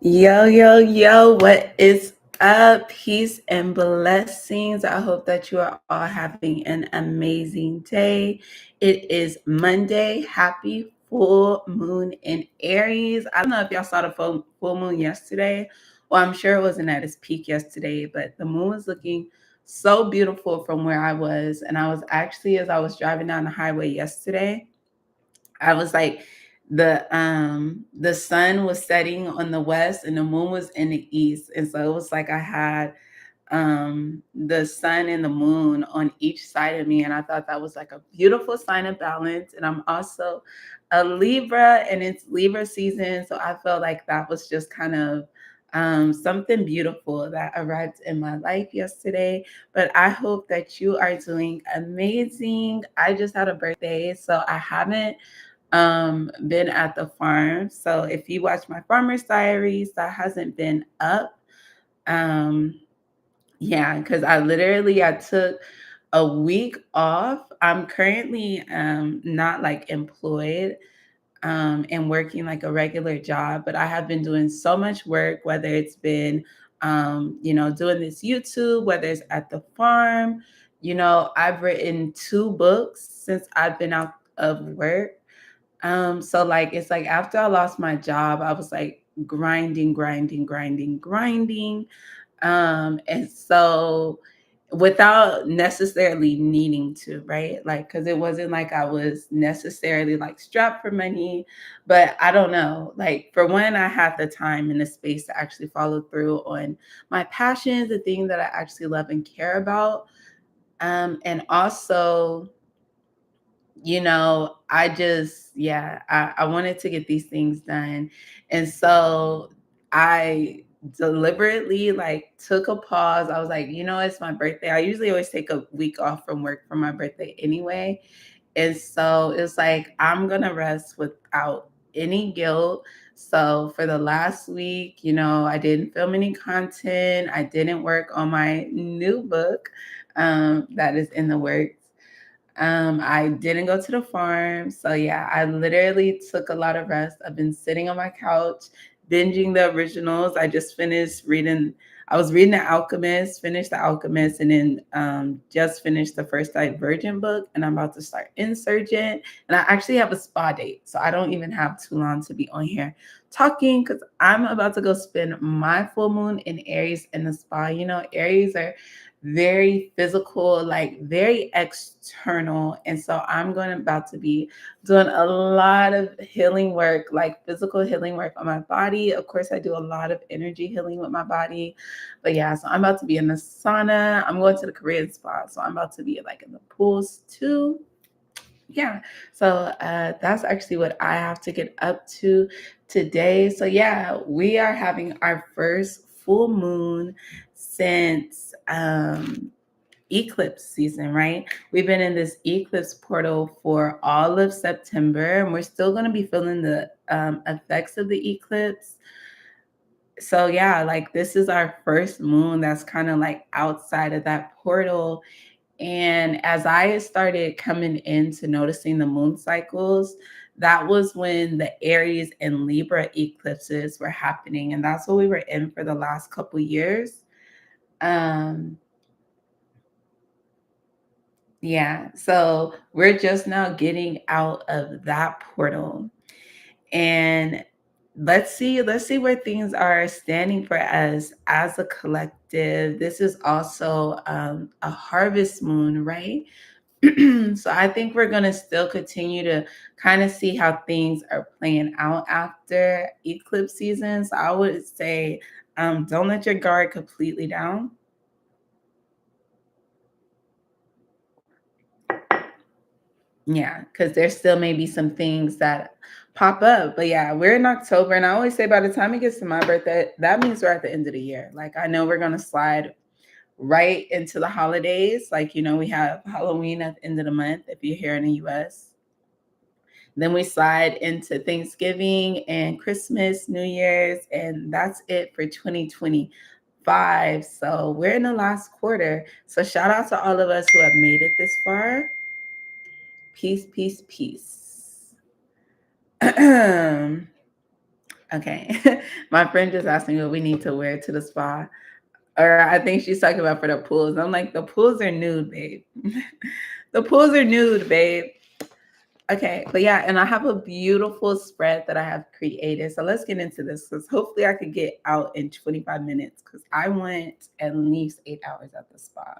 Yo, yo, yo, what is up? Peace and blessings. I hope that you are all having an amazing day. It is Monday. Happy full moon in Aries. I don't know if y'all saw the full moon yesterday. Well, I'm sure it wasn't at its peak yesterday, but the moon was looking so beautiful from where I was. And I was actually, as I was driving down the highway yesterday, I was like, the sun was setting on the west and the moon was in the east. And so it was like I had the sun and the moon on each side of me. And I thought that was like a beautiful sign of balance. And I'm also a Libra and it's Libra season. So I felt like that was just kind of something beautiful that arrived in my life yesterday. But I hope that you are doing amazing. I just had a birthday, so I haven't been at the farm. So if you watch my farmer's diaries, that hasn't been up. Um, yeah, because I took a week off. I'm currently not like employed and working like a regular job, but I have been doing so much work, whether it's been doing this YouTube, whether it's at the farm. I've written 2 books since I've been out of work. So like it's like after I lost my job, I was like grinding, grinding, grinding, grinding. And so without necessarily needing to, right? Like, because it wasn't like I was necessarily like strapped for money, but I don't know. Like, for one, I had the time and the space to actually follow through on my passions, the things that I actually love and care about. And also, I just, yeah, I wanted to get these things done. And so I deliberately like took a pause. I was like, it's my birthday. I usually always take a week off from work for my birthday anyway. And so it's like, I'm going to rest without any guilt. So for the last week, I didn't film any content. I didn't work on my new book that is in the works. I didn't go to the farm. So yeah, I literally took a lot of rest. I've been sitting on my couch, binging the originals. I was reading The Alchemist, finished The Alchemist, and then just finished the first Divergent book. And I'm about to start Insurgent. And I actually have a spa date. So I don't even have too long to be on here talking because I'm about to go spend my full moon in Aries in the spa. Aries are very physical, like very external. And so I'm going about to be doing a lot of healing work, like physical healing work on my body. Of course, I do a lot of energy healing with my body. But yeah, so I'm about to be in the sauna. I'm going to the Korean spa. So I'm about to be like in the pools too. Yeah. So that's actually what I have to get up to today. So yeah, we are having our first full moon since eclipse season, right? We've been in this eclipse portal for all of September, and we're still going to be feeling the effects of the eclipse. So, yeah, like this is our first moon that's kind of like outside of that portal. And as I started coming into noticing the moon cycles, that was when the Aries and Libra eclipses were happening. And that's what we were in for the last couple years. Um, Yeah, so we're just now getting out of that portal. And let's see where things are standing for us as a collective. This is also a harvest moon, right? So I think we're going to still continue to kind of see how things are playing out after eclipse season. So I would say don't let your guard completely down. Yeah, because there still may be some things that pop up. But yeah, we're in October, and I always say by the time it gets to my birthday, that means we're at the end of the year. Like I know we're gonna slide right into the holidays. Like, we have Halloween at the end of the month if you're here in the US. Then we slide into Thanksgiving and Christmas, New Year's, and that's it for 2025. So we're in the last quarter. So shout out to all of us who have made it this far. Peace, peace, peace. Okay. My friend just asked me what we need to wear to the spa. Or I think she's talking about for the pools. I'm like, the pools are nude, babe. The pools are nude, babe. Okay, but yeah, and I have a beautiful spread that I have created. So let's get into this because hopefully I could get out in 25 minutes because I want at least 8 hours at the spa.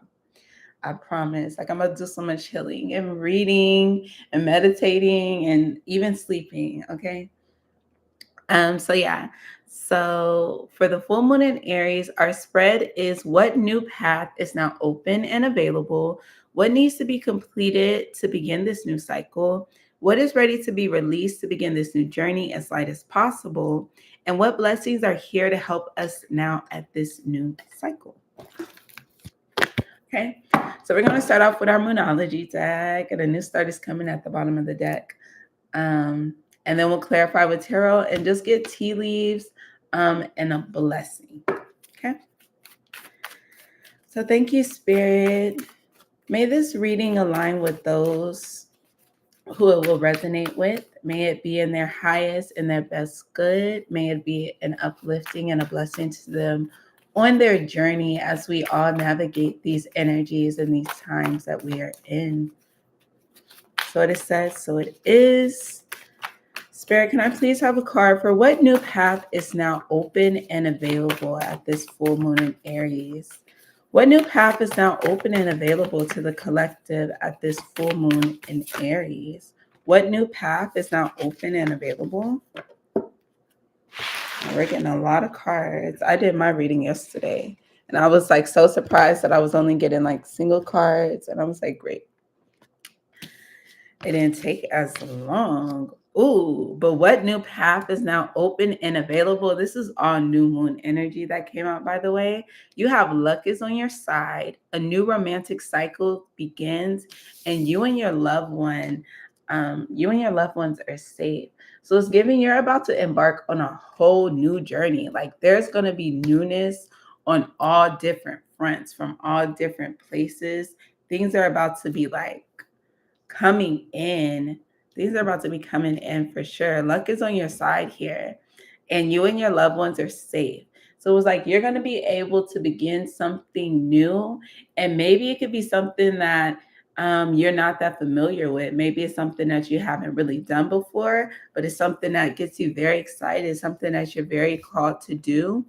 I promise. Like I'm gonna do so much healing and reading and meditating and even sleeping. Okay. So yeah. So for the full moon in Aries, our spread is what new path is now open and available, what needs to be completed to begin this new cycle, what is ready to be released to begin this new journey as light as possible, and what blessings are here to help us now at this new cycle. Okay, so we're going to start off with our Moonology deck, and a new start is coming at the bottom of the deck. And then we'll clarify with tarot and just get tea leaves and a blessing. Okay. So thank you, Spirit. May this reading align with those who it will resonate with. May it be in their highest and their best good. May it be an uplifting and a blessing to them on their journey as we all navigate these energies and these times that we are in. So it is said, so it is. Spirit, can I please have a card for what new path is now open and available at this full moon in Aries? What new path is now open and available to the collective at this full moon in Aries? What new path is now open and available? We're getting a lot of cards. I did my reading yesterday and I was like so surprised that I was only getting like single cards. And I was like, great. It didn't take as long. Ooh, but what new path is now open and available? This is all new moon energy that came out, by the way. You have luck is on your side. A new romantic cycle begins, and you and your loved ones are safe. So it's giving you're about to embark on a whole new journey. Like there's gonna be newness on all different fronts from all different places. Things are about to be like coming in. These are about to be coming in for sure. Luck is on your side here, and you and your loved ones are safe. So it was like you're going to be able to begin something new, and maybe it could be something that you're not that familiar with. Maybe it's something that you haven't really done before, but it's something that gets you very excited, something that you're very called to do.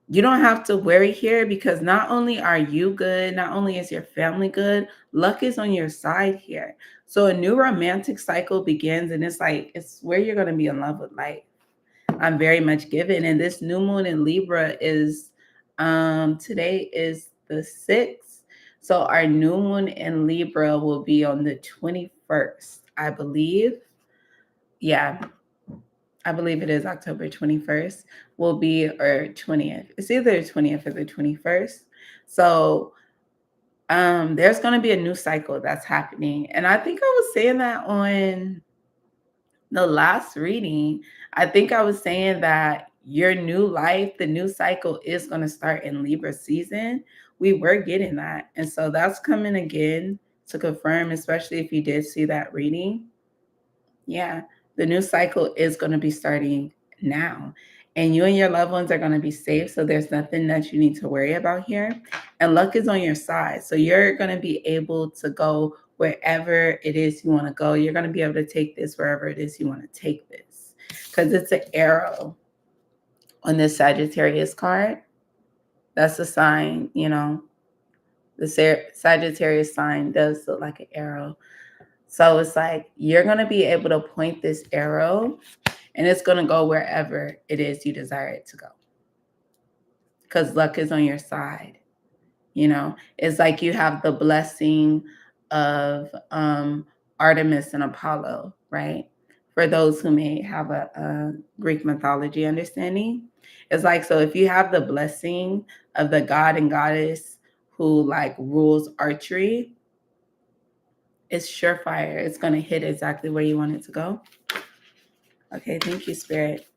You don't have to worry here because not only are you good, not only is your family good, luck is on your side here. So a new romantic cycle begins, and it's like it's where you're going to be in love with life. I'm very much given, and this new moon in Libra is today is the 6th. So our new moon in Libra will be on the 21st, I believe. Yeah, I believe it is October 21st, will be, or 20th. It's either the 20th or the 21st. So there's going to be a new cycle that's happening. And I think I was saying that on the last reading. I think I was saying that your new life, the new cycle is going to start in Libra season. We were getting that. And so that's coming again to confirm, especially if you did see that reading. Yeah, the new cycle is going to be starting now. And you and your loved ones are going to be safe. So there's nothing that you need to worry about here. And luck is on your side. So you're going to be able to go wherever it is you want to go. You're going to be able to take this wherever it is you want to take this. Because it's an arrow on this Sagittarius card. That's a sign, you know, the Sagittarius sign does look like an arrow. So it's like you're going to be able to point this arrow and it's going to go wherever it is you desire it to go. Because luck is on your side. You know, it's like you have the blessing of Artemis and Apollo, right? For those who may have a Greek mythology understanding. It's like, so if you have the blessing of the god and goddess who like rules archery, it's surefire. It's going to hit exactly where you want it to go. Okay, thank you, Spirit.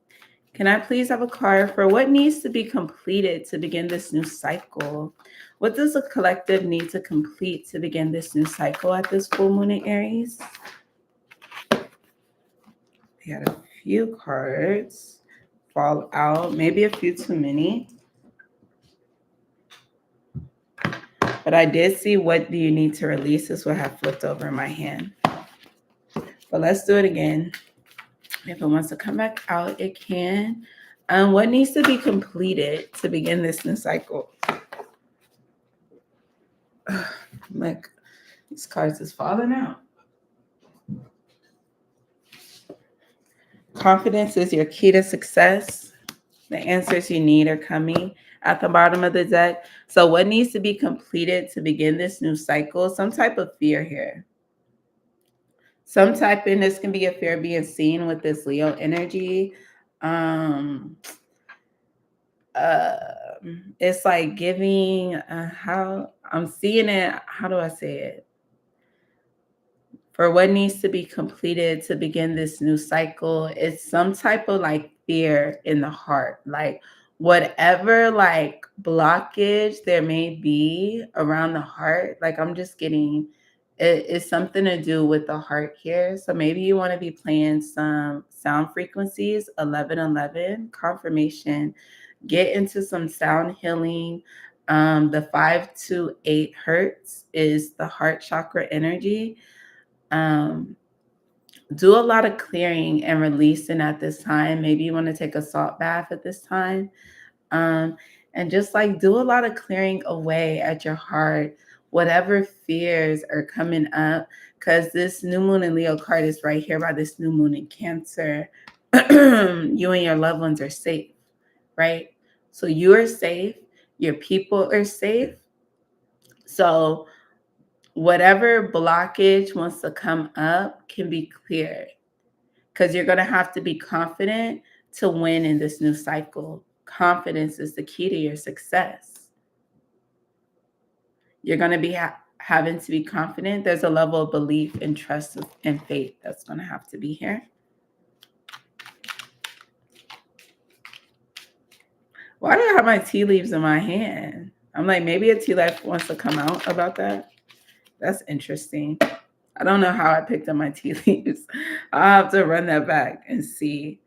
Can I please have a card for what needs to be completed to begin this new cycle? What does the collective need to complete to begin this new cycle at this full moon in Aries? We had a few cards fall out, maybe a few too many. But I did see what do you need to release. This what I have flipped over in my hand. But let's do it again. If it wants to come back out, it can. What needs to be completed to begin this new cycle? Like, these cards is falling out. Confidence is your key to success. The answers you need are coming at the bottom of the deck. So what needs to be completed to begin this new cycle? Some type of fear here. Some type, and this can be a fear being seen with this Leo energy. Um, uh, it's like giving, how I'm seeing it. How do I say it? For what needs to be completed to begin this new cycle, it's some type of like fear in the heart, like whatever like blockage there may be around the heart. Like I'm just getting it's something to do with the heart here. So maybe you want to be playing some sound frequencies, 1111 confirmation, get into some sound healing. The 5 to 8 hertz is the heart chakra energy. Do a lot of clearing and releasing at this time. Maybe you want to take a salt bath at this time. Um, and just like do a lot of clearing away at your heart, whatever fears are coming up, because this new moon in Leo card is right here by this new moon in Cancer. You and your loved ones are safe, right? So you are safe, your people are safe. So whatever blockage wants to come up can be cleared, because you're going to have to be confident to win in this new cycle. Confidence is the key to your success. You're going to be having to be confident. There's a level of belief and trust and faith that's going to have to be here. Why do I have my tea leaves in my hand? I'm like, maybe a tea leaf wants to come out about that. That's interesting. I don't know how I picked up my tea leaves. I'll have to run that back and see.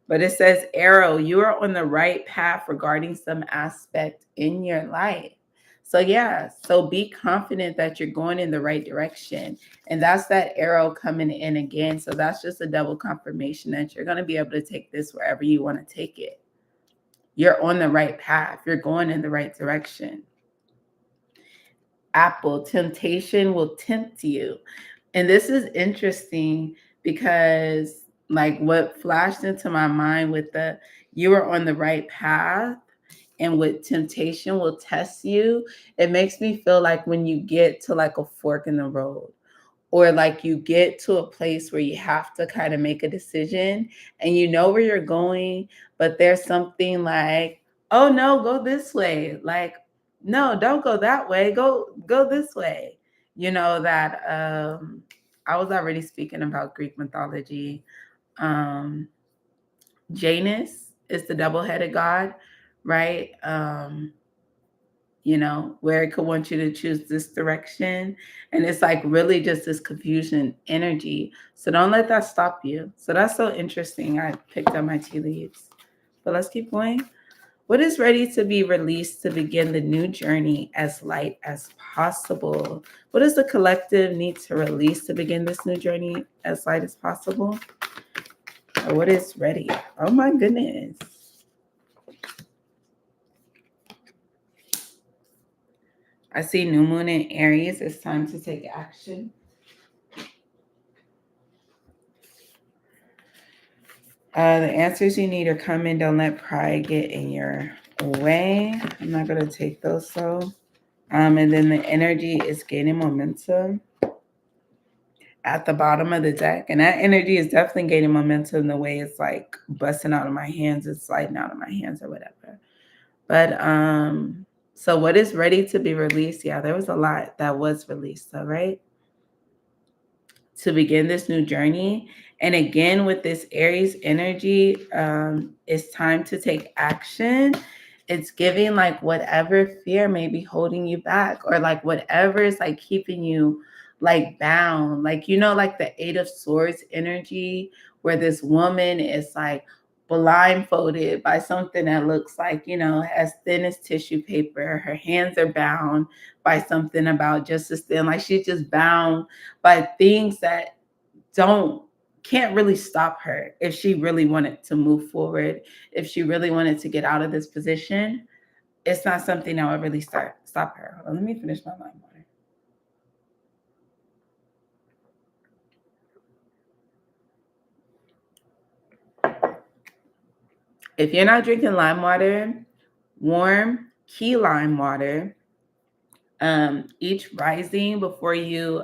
But it says, Arrow, you are on the right path regarding some aspect in your life. So yeah, so be confident that you're going in the right direction. And that's that arrow coming in again. So that's just a double confirmation that you're going to be able to take this wherever you want to take it. You're on the right path. You're going in the right direction. Apple, temptation will tempt you. And this is interesting because like what flashed into my mind with the you are on the right path and with temptation will test you, it makes me feel like when you get to like a fork in the road, or like you get to a place where you have to kind of make a decision and you know where you're going, but there's something like, oh no, go this way. Like, no, don't go that way. Go this way. You know, that I was already speaking about Greek mythology. Janus is the double-headed god, right? You know, where it could want you to choose this direction. And it's like really just this confusion energy. So don't let that stop you. So that's so interesting. I picked up my tea leaves. But let's keep going. What is ready to be released to begin the new journey as light as possible? What does the collective need to release to begin this new journey as light as possible? Or what is ready? Oh my goodness. I see new moon in Aries. It's time to take action. The answers you need are coming. Don't let pride get in your way. I'm not going to take those though. And then the energy is gaining momentum at the bottom of the deck. And that energy is definitely gaining momentum the way it's like busting out of my hands. It's sliding out of my hands or whatever. But so what is ready to be released? Yeah, there was a lot that was released, all right? To begin this new journey. And again, with this Aries energy, it's time to take action. It's giving like whatever fear may be holding you back, or like whatever is like keeping you like bound. Like, you know, like the 8 of Swords energy, where this woman is like blindfolded by something that looks like, as thin as tissue paper. Her hands are bound by something about just as thin. Like she's just bound by things that don't can't really stop her if she really wanted to move forward, if she really wanted to get out of this position. It's not something that would really stop her. Hold on, let me finish my lime water. If you're not drinking lime water, warm key lime water each rising before you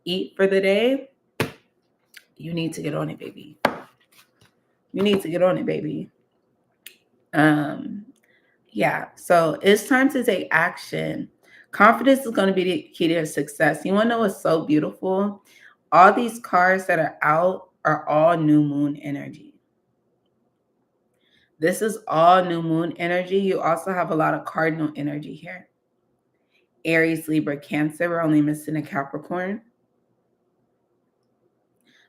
eat for the day. You need to get on it, baby. You need to get on it, baby. Yeah, so it's time to take action. Confidence is going to be the key to success. You want to know what's so beautiful? All these cards that are out are all new moon energy. This is all new moon energy. You also have a lot of cardinal energy here. Aries, Libra, Cancer. We're only missing a Capricorn.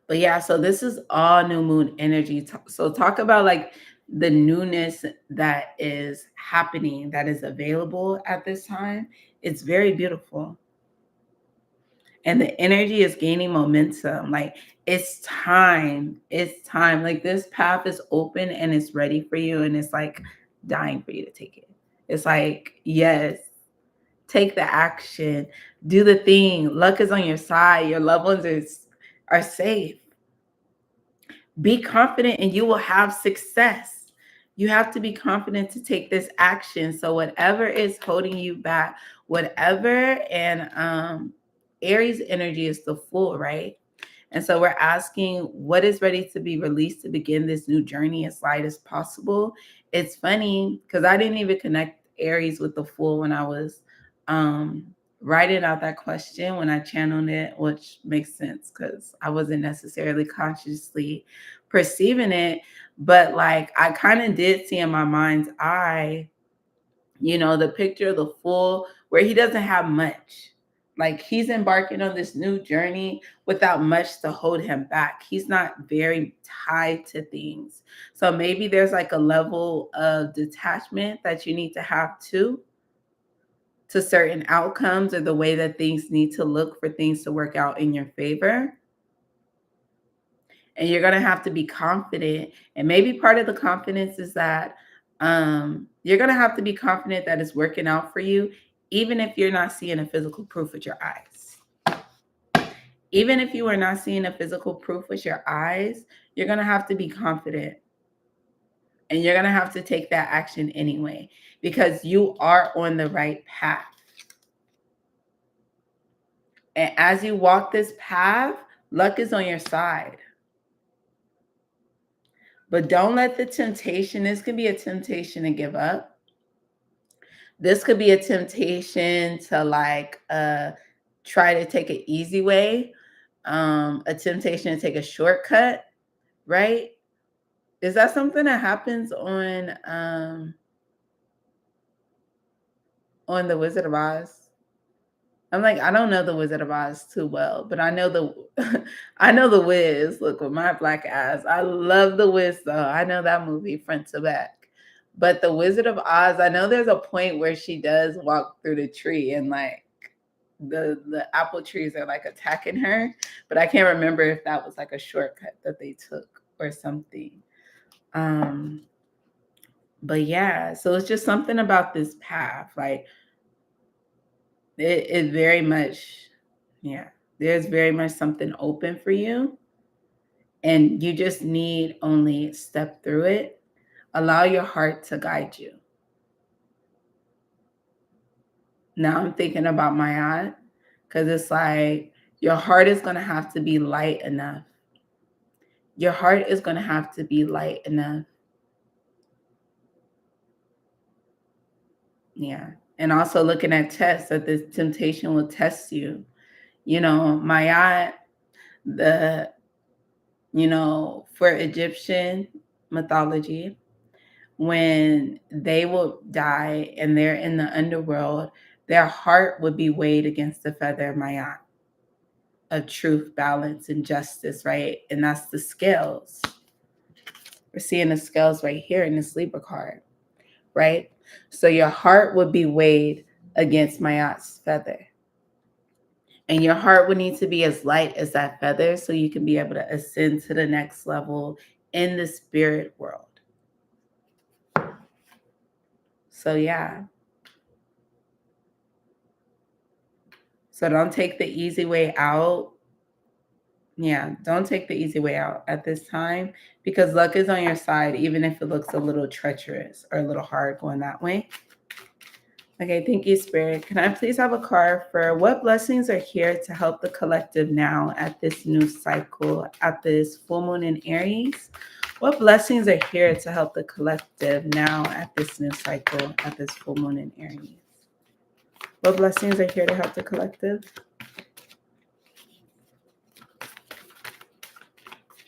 But yeah, so this is all new moon energy. So talk about like the newness that is happening, that is available at this time. It's very beautiful. And the energy is gaining momentum. Like it's time. It's time. Like this path is open and it's ready for you. And it's like dying for you to take it. It's like, yes, take the action, do the thing. Luck is on your side. Your loved ones are safe. Be confident and you will have success. You have to be confident to take this action. So whatever is holding you back, whatever, and Aries energy is the Fool, right? And so we're asking what is ready to be released to begin this new journey as light as possible. It's funny because I didn't even connect Aries with the Fool when I was writing out that question when I channeled it, which makes sense because I wasn't necessarily consciously perceiving it. But like I kind of did see in my mind's eye, the picture of the Fool where he doesn't have much. Like he's embarking on this new journey without much to hold him back. He's not very tied to things. So maybe there's like a level of detachment that you need to have too, to certain outcomes or the way that things need to look for things to work out in your favor. And you're going to have to be confident. And maybe part of the confidence is that you're going to have to be confident that it's working out for you, even if you're not seeing a physical proof with your eyes. Even if you are not seeing a physical proof with your eyes, you're going to have to be confident. And you're going to have to take that action anyway, because you are on the right path. And as you walk this path, luck is on your side. But don't let the temptation, this could be a temptation to give up. This could be a temptation to like try to take an easy way, a temptation to take a shortcut, right? Is that something that happens on the Wizard of Oz? I'm like, I don't know the Wizard of Oz too well, but I know I know the Wiz. Look, with my black eyes, I love the Wiz though. I know that movie front to back. But the Wizard of Oz, I know there's a point where she does walk through the tree and like the apple trees are like attacking her, but I can't remember if that was like a shortcut that they took or something. But yeah, so it's just something about this path, like it very much, yeah, there's very much something open for you, and you just need only step through it. Allow your heart to guide you. Now I'm thinking about my aunt, because it's like your heart is going to have to be light enough. Your heart is going to have to be light enough. Yeah. And also looking at tests, that this temptation will test you. My aunt, the for Egyptian mythology, when they will die and they're in the underworld, their heart would be weighed against the feather of my aunt. of truth, balance, and justice, right? And that's the scales. We're seeing the scales right here in this Libra card, right? So your heart would be weighed against Mayat's feather. And your heart would need to be as light as that feather so you can be able to ascend to the next level in the spirit world. So, yeah. So don't take the easy way out. Yeah, don't take the easy way out at this time because luck is on your side, even if it looks a little treacherous or a little hard going that way. Okay, thank you, Spirit. Can I please have a card for what blessings are here to help the collective now at this new cycle, at this full moon in Aries? What blessings are here to help the collective now at this new cycle, at this full moon in Aries? What blessings are here to help the collective?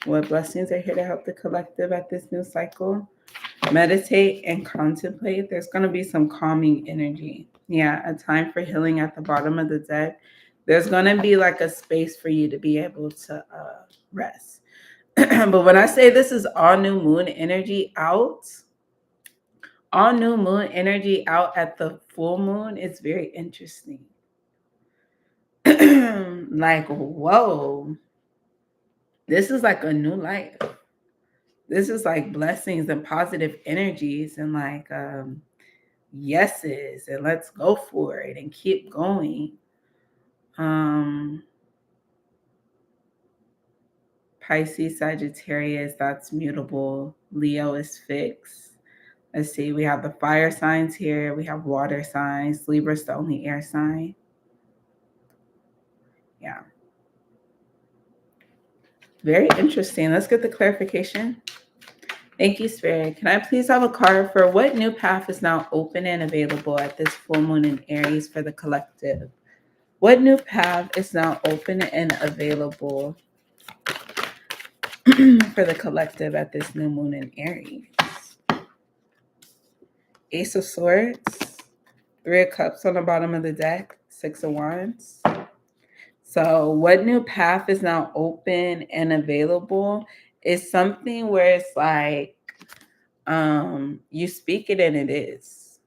What blessings are here to help the collective at this new cycle? Meditate and contemplate. There's going to be some calming energy. Yeah, a time for healing at the bottom of the deck. There's going to be like a space for you to be able to rest. But when I say this is all new moon energy out, all new moon energy out at the full moon, it's very interesting. Like, whoa, this is like a new life. This is like blessings and positive energies and like yeses and let's go for it and keep going. Pisces, Sagittarius, that's mutable. Leo is fixed. Let's see, we have the fire signs here. We have water signs. Libra's the only air sign. Yeah. Very interesting. Let's get the clarification. Thank you, Spirit. Can I please have a card for what new path is now open and available at this full moon in Aries for the collective? What new path is now open and available for the collective at this new moon in Aries? Ace of Swords, Three of Cups on the bottom of the deck, Six of Wands. So what new path is now open and available is something where it's like you speak it and it is.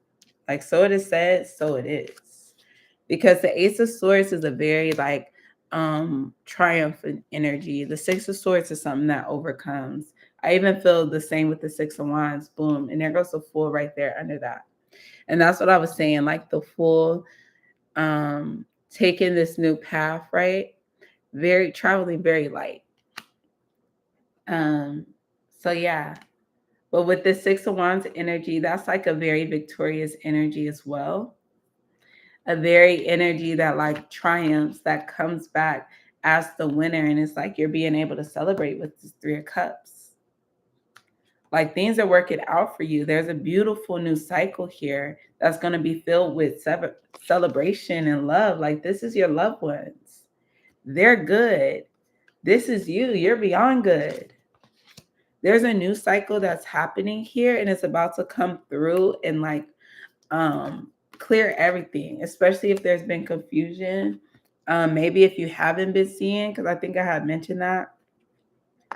Like, so it is said, so it is. Because the Ace of Swords is a very like triumphant energy. The Six of Swords is something that overcomes. I even feel the same with the Six of Wands. Boom. And there goes the Fool right there under that. And that's what I was saying, like the Fool taking this new path, right? Very traveling very light. So yeah. But with the Six of Wands energy, that's like a very victorious energy as well. A very energy that like triumphs, that comes back as the winner. And it's like you're being able to celebrate with this Three of Cups. Like things are working out for you. There's a beautiful new cycle here that's going to be filled with celebration and love. Like this is your loved ones. They're good. This is you. You're beyond good. There's a new cycle that's happening here and it's about to come through and like clear everything, especially if there's been confusion. Maybe if you haven't been seeing, because I think I had mentioned that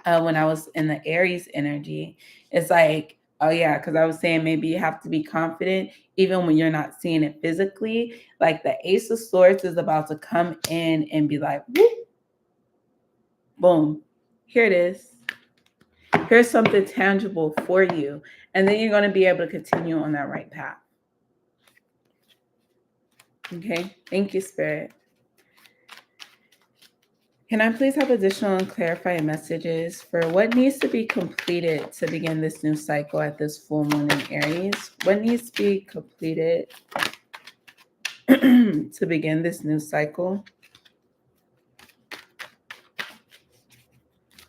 when I was in the Aries energy, it's like, oh yeah, because I was saying maybe you have to be confident even when you're not seeing it physically. Like the Ace of Swords is about to come in and be like, whoop, boom, here it is. Here's something tangible for you. And then you're going to be able to continue on that right path. Okay. Thank you, Spirit. Can I please have additional and clarifying messages for what needs to be completed to begin this new cycle at this full moon in Aries? What needs to be completed to begin this new cycle?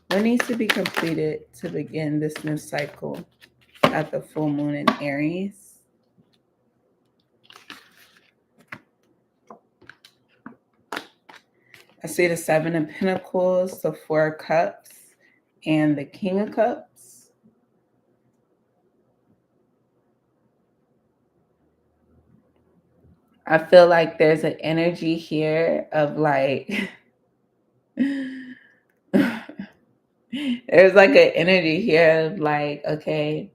What needs to be completed to begin this new cycle at the full moon in Aries? I see the Seven of Pentacles, the Four of Cups, and the King of Cups. I feel like there's an energy here of like There's like an energy here of like, okay,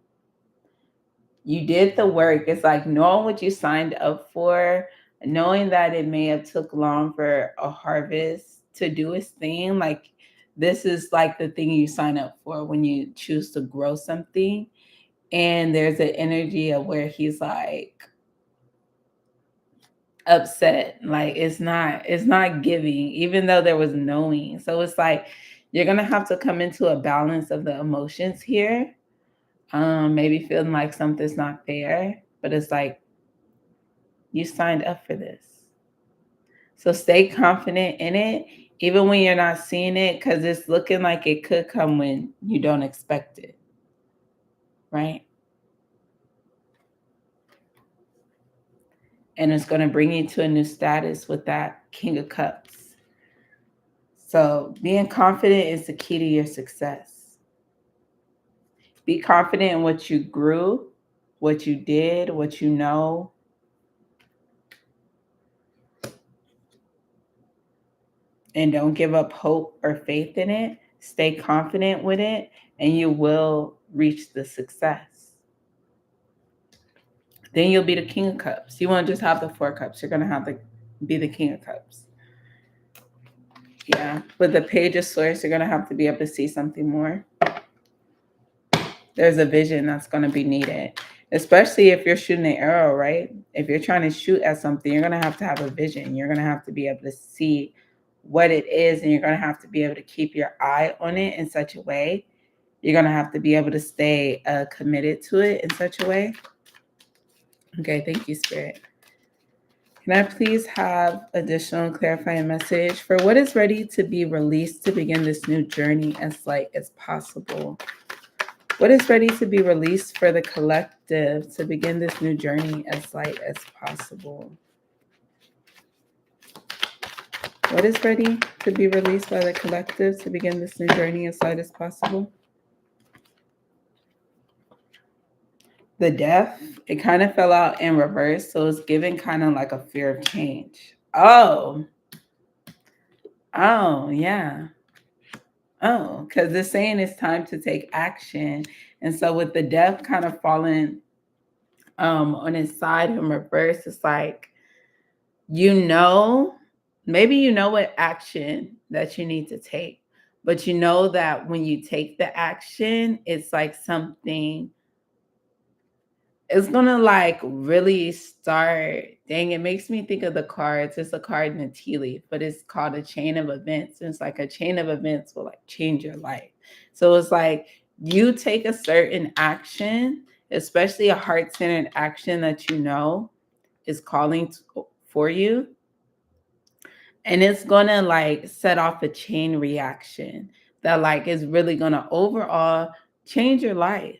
you did the work. It's like knowing what you signed up for, knowing that it may have took long for a harvest to do its thing. Like this is like the thing you sign up for when you choose to grow something. And there's an energy of where he's like upset. Like it's not giving, even though there was knowing. So it's like you're gonna have to come into a balance of the emotions here. Maybe feeling like something's not fair, but it's like you signed up for this. So stay confident in it, even when you're not seeing it, because it's looking like it could come when you don't expect it, right? And it's going to bring you to a new status with that King of Cups. So being confident is the key to your success. Be confident in what you grew, what you did, what you know. And don't give up hope or faith in it. Stay confident with it, and you will reach the success. Then you'll be the King of Cups. You won't just have the Four Cups. You're going to have to be the King of Cups. Yeah. With the Page of Swords, you're going to have to be able to see something more. There's a vision that's going to be needed, especially if you're shooting an arrow, right? If you're trying to shoot at something, you're going to have a vision. You're going to have to be able to see what it is, and you're going to have to be able to keep your eye on it in such a way. You're going to have to be able to stay committed to it in such a way. Okay, thank you, Spirit. Can I please have additional clarifying message for what is ready to be released to begin this new journey as light as possible? What is ready to be released for the collective to begin this new journey as light as possible? What is ready to be released by the collective to begin this new journey as light as possible? The Death, it kind of fell out in reverse, so it's giving kind of like a fear of change. Oh, yeah. Oh, because it's saying it's time to take action. And so with the Death kind of falling on his side in reverse, it's like, maybe you know what action that you need to take, but you know that when you take the action, it's like something, it's gonna like really start. Dang, it makes me think of the cards. It's a card in a tea leaf, but it's called a chain of events. And it's like a chain of events will like change your life. So it's like you take a certain action, especially a heart-centered action that you know is calling for you, and it's gonna like set off a chain reaction that like is really gonna overall change your life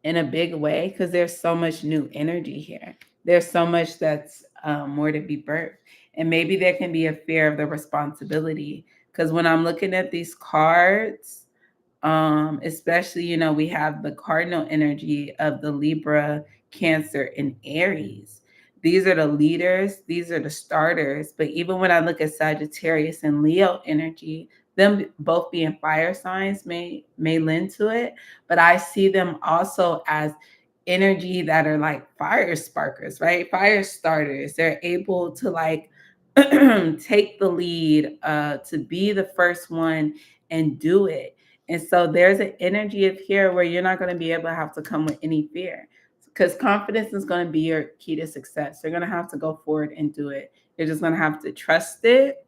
in a big way, because there's so much new energy here. There's so much that's more to be birthed. And maybe there can be a fear of the responsibility. Because when I'm looking at these cards, especially, we have the cardinal energy of the Libra, Cancer, and Aries. These are the leaders, these are the starters. But even when I look at Sagittarius and Leo energy, them both being fire signs may lend to it, but I see them also as energy that are like fire sparkers, right? Fire starters. They're able to like take the lead, to be the first one and do it. And so there's an energy of here where you're not going to be able to have to come with any fear, because confidence is going to be your key to success. You're going to have to go forward and do it. You're just going to have to trust it.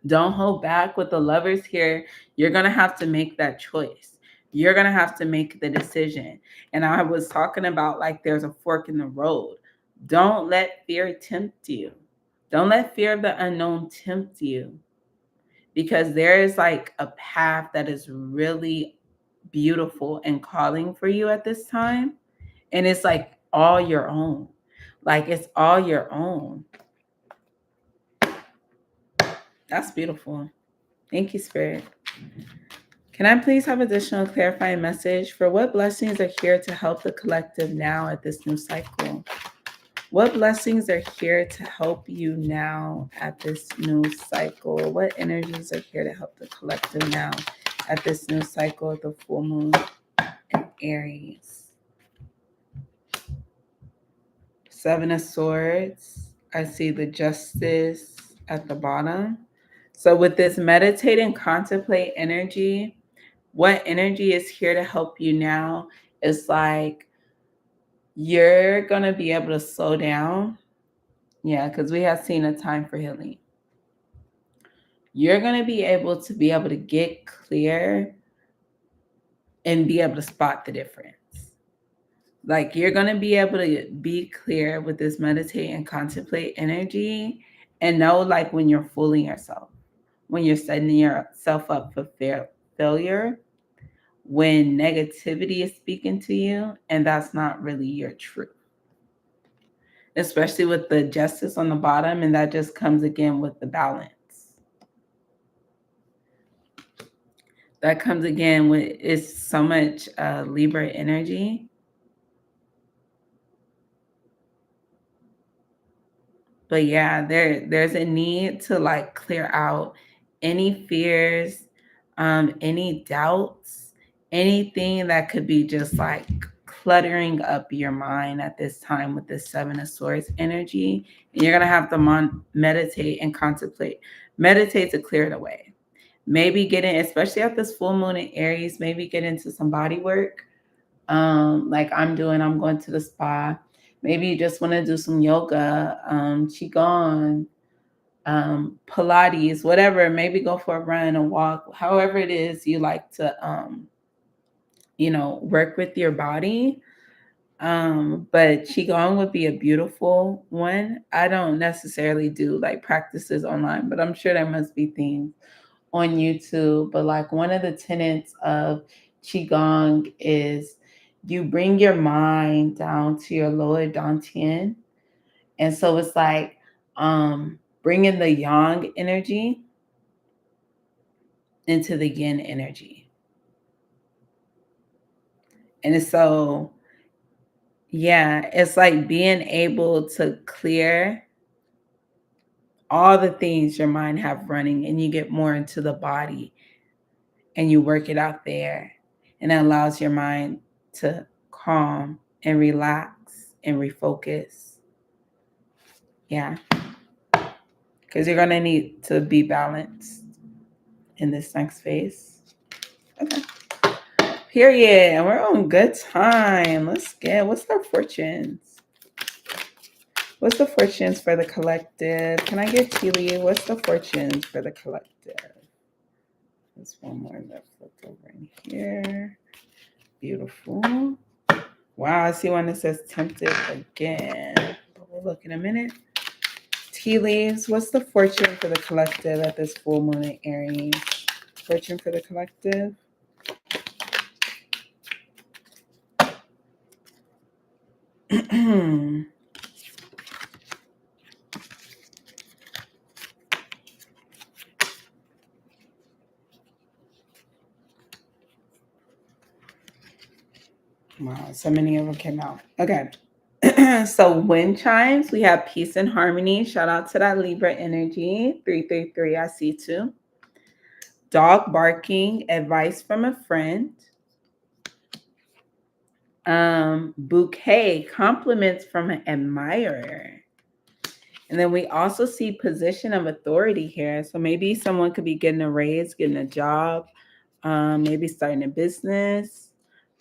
Don't hold back. With the Lovers here, you're going to have to make that choice. You're going to have to make the decision. And I was talking about like there's a fork in the road. Don't let fear tempt you. Don't let fear of the unknown tempt you, because there is like a path that is really beautiful and calling for you at this time. And it's like all your own. Like it's all your own. That's beautiful. Thank you, Spirit. Can I please have additional clarifying message for what blessings are here to help the collective now at this new cycle? What blessings are here to help you now at this new cycle? What energies are here to help the collective now at this new cycle of the full moon in Aries? Seven of Swords. I see the Justice at the bottom. So with this meditate and contemplate energy, what energy is here to help you now is like you're going to be able to slow down. Yeah, because we have seen a time for healing. You're going to be able to get clear and be able to spot the difference. Like you're going to be able to be clear with this meditate and contemplate energy and know like when you're fooling yourself, when you're setting yourself up for failure, when negativity is speaking to you and that's not really your truth. Especially with the justice on the bottom, and that just comes again with the balance. That comes again with it's so much Libra energy. But yeah, there's a need to like clear out any fears, any doubts, anything that could be just like cluttering up your mind at this time with this Seven of Swords energy. And you're gonna have to meditate and contemplate. Meditate to clear it away. Maybe get in, especially at this full moon in Aries, maybe get into some body work. Like I'm going to the spa. Maybe you just want to do some yoga, qigong, Pilates, whatever. Maybe go for a run, a walk, however it is you like to, work with your body. But qigong would be a beautiful one. I don't necessarily do like practices online, but I'm sure there must be things on YouTube. But like one of the tenets of qigong is you bring your mind down to your lower dantian, and so it's like bringing the yang energy into the yin energy. And so yeah, it's like being able to clear all the things your mind have running, and you get more into the body and you work it out there, and it allows your mind to calm and relax and refocus. Yeah, because you're going to need to be balanced in this next phase. Okay. Period. And we're on good time. Let's get, what's the fortunes? What's the fortunes for the collective? Can I get Keely? What's the fortunes for the collective? There's one more that flipped over in here. Beautiful. Wow, I see one that says tempted again. But we'll look in a minute. Tea leaves. What's the fortune for the collective at this full moon in Aries? Fortune for the collective. Wow, so many of them came out. Okay. So wind chimes, we have peace and harmony. Shout out to that Libra energy. 333, I see too. Dog barking, advice from a friend. Bouquet, compliments from an admirer. And then we also see position of authority here. So maybe someone could be getting a raise, getting a job, maybe starting a business.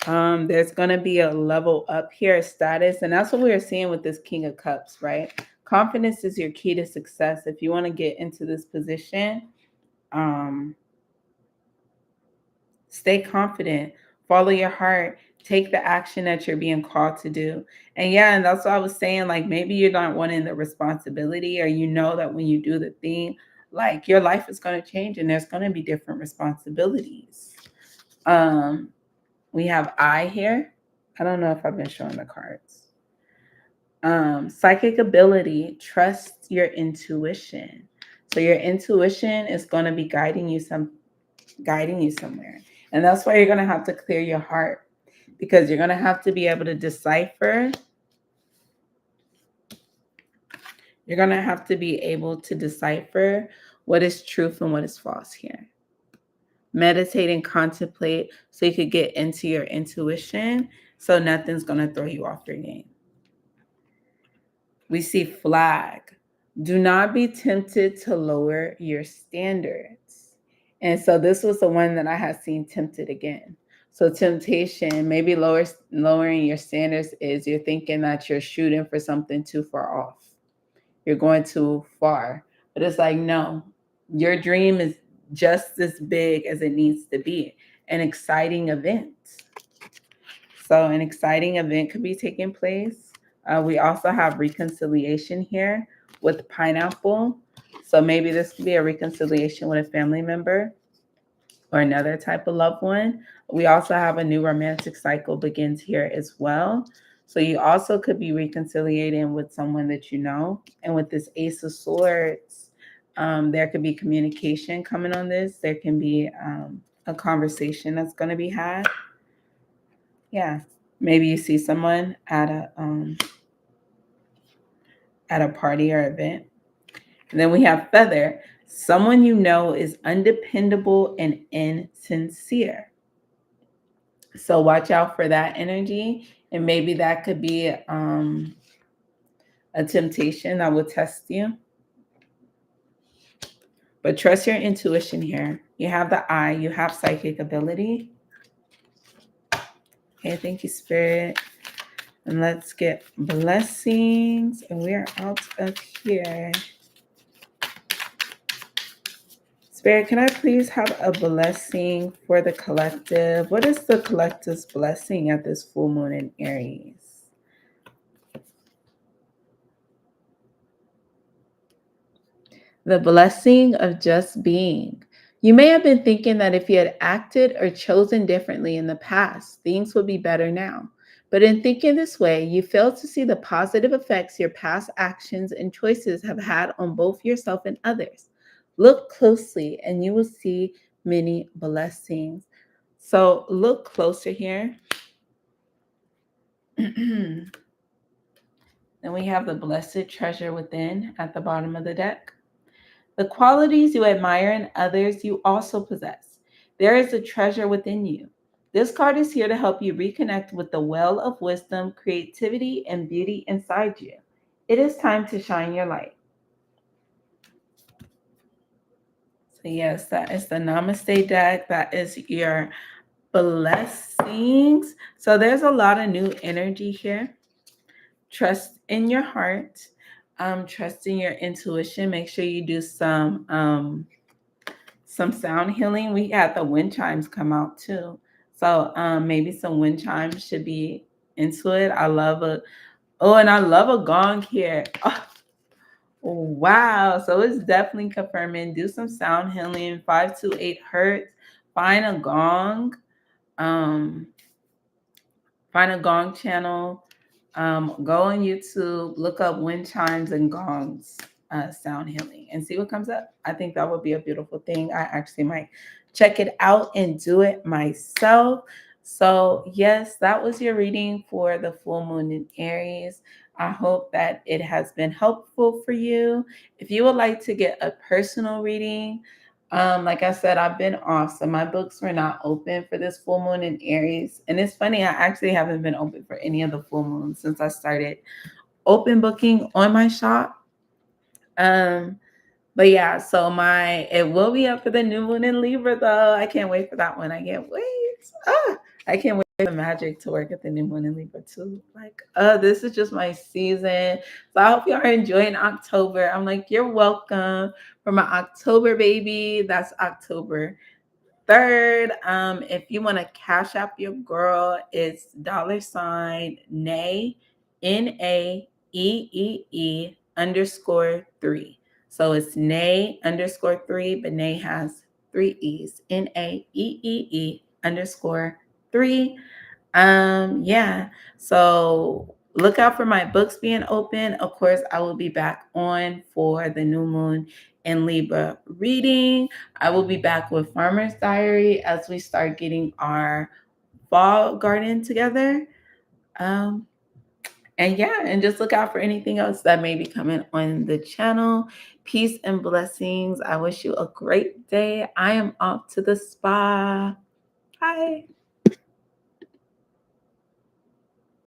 There's going to be a level up here, status. And that's what we are seeing with this King of Cups, right? Confidence is your key to success. If you want to get into this position, stay confident, follow your heart, take the action that you're being called to do. And yeah, and that's what I was saying. Like maybe you're not wanting the responsibility, or you know that when you do the thing, like your life is going to change and there's going to be different responsibilities. We have I here. I don't know if I've been showing the cards. Psychic ability, trust your intuition. So your intuition is going to be guiding you somewhere. And that's why you're going to have to clear your heart, because you're going to have to be able to decipher You're going to have to be able to decipher what is truth and what is false here. Meditate and contemplate so you could get into your intuition so nothing's going to throw you off your game. We see flag. Do not be tempted to lower your standards. And so this was the one that I had seen tempted again. So temptation, maybe lowering your standards is you're thinking that you're shooting for something too far off. You're going too far. But it's like, no, your dream is just as big as it needs to be. An exciting event. So an exciting event could be taking place. We also have reconciliation here with pineapple. So maybe this could be a reconciliation with a family member or another type of loved one. We also have a new romantic cycle begins here as well. So you also could be reconciliating with someone that you know. And with this Ace of Swords, there could be communication coming on this. There can be a conversation that's going to be had. Yeah, maybe you see someone at a party or event. And then we have feather. Someone you know is undependable and insincere. So watch out for that energy. And maybe that could be a temptation that will test you. But trust your intuition here. You have the eye, you have psychic ability. Okay, thank you, Spirit. And let's get blessings. And we are out of here. Spirit, can I please have a blessing for the collective? What is the collective's blessing at this full moon in Aries? The blessing of just being. You may have been thinking that if you had acted or chosen differently in the past, things would be better now. But in thinking this way, you fail to see the positive effects your past actions and choices have had on both yourself and others. Look closely and you will see many blessings. So look closer here. Then we have the blessed treasure within at the bottom of the deck. The qualities you admire in others, you also possess. There is a treasure within you. This card is here to help you reconnect with the well of wisdom, creativity, and beauty inside you. It is time to shine your light. So, yes, that is the Namaste deck. That is your blessings. So, there's a lot of new energy here. Trust in your heart, trust in your intuition. Make sure you do some sound healing. We had the wind chimes come out too. So maybe some wind chimes should be into it. I love and I love a gong here. Oh, wow. So it's definitely confirming. Do some sound healing, 528 hertz. Find a gong. Um, find a gong channel. Go on YouTube, look up wind chimes and gongs sound healing and see what comes up. I think that would be a beautiful thing. I actually might check it out and do it myself. So, yes, that was your reading for the full moon in Aries. I hope that it has been helpful for you. If you would like to get a personal reading, like I said, I've been off, so my books were not open for this full moon in Aries. And it's funny, I actually haven't been open for any of the full moons since I started open booking on my shop. But yeah, so it will be up for the new moon in Libra though. I can't wait for that one. I can't wait. I can't wait for the magic to work at the new moon in Libra too. Like, this is just my season. So I hope you are enjoying October. I'm like, you're welcome for my October baby. That's October 3rd. If you want to cash app your girl, it's $Nay, NAEEE_3. So it's Nay_3, but Nay has 3 E's. NAEEE_3. Yeah. So look out for my books being open. Of course, I will be back on for the new moon in Libra reading. I will be back with Farmer's Diary as we start getting our fall garden together. And yeah, and just look out for anything else that may be coming on the channel. Peace and blessings. I wish you a great day. I am off to the spa. Bye.